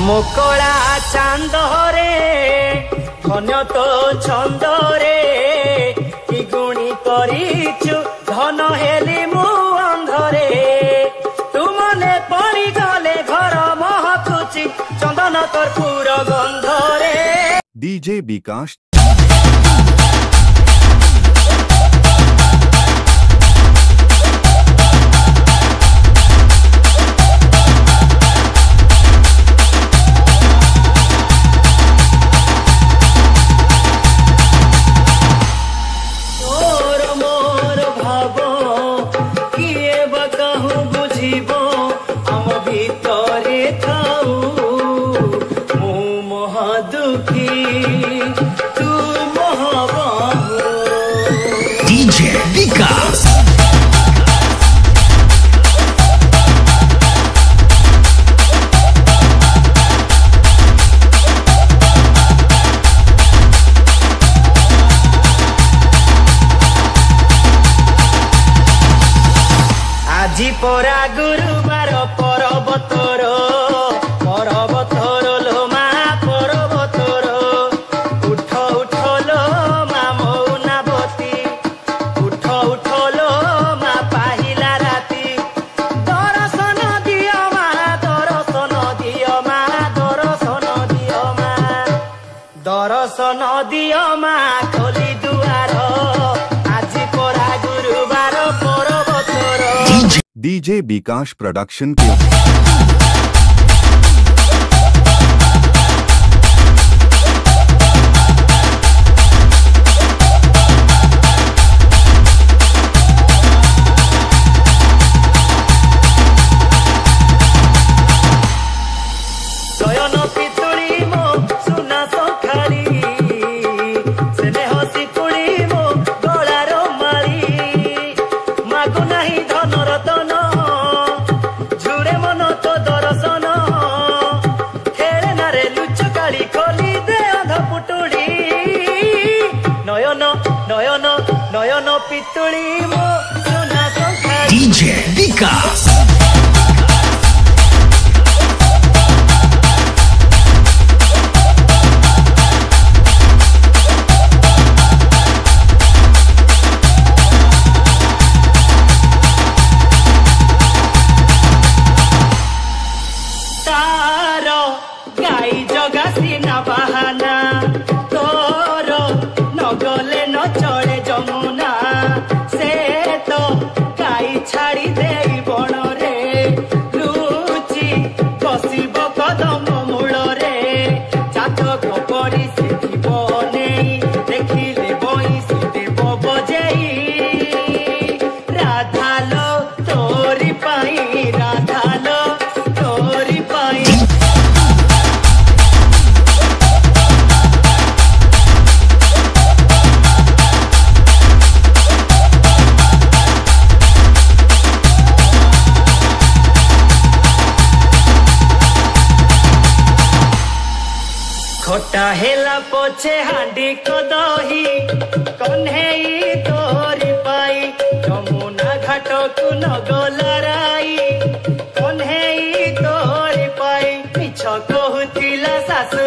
मोकड़ा चांदरे धन्य तो छंदरे कि गुणी करिचु धन हेली मु अंधरे तुमने पड़ी गले घर महकुची चंदन कर्पूर गंधरे डीजे विकास डीजे विकास আজি परा गुरुवार पर्वतर पर्वतर लो मा पर्वतर उठ उठ लो मा मौनावती उठ उठ लो मा पाहिला राती दर्शन दियो मा दर्शन दियो मा दर्शन दियो मा दर्शन दियो मा खोली दुआर আজি परा गुरुवार पर्वतर डीजे विकास प्रोडक्शन के नयन नयन पितुली मो सुना संखारी डीजे विकास तार गाई जगासी ना बहाना तोर नगले न चले जमुना से तो गाई छाड़ी दे बण रे लुची बसिब कदम मूल रे चातक पड़ी सिथिब नहीं देखिले बईसी देव बजेई राधालो तोरी पाई राधालो तोरी पाई खोटा हेला पोछे हांडी को दही कन्हई तोरी पाई यमुना घाट को नगलराई कन्हई तोरी पाई मिछ कहूथिला सासु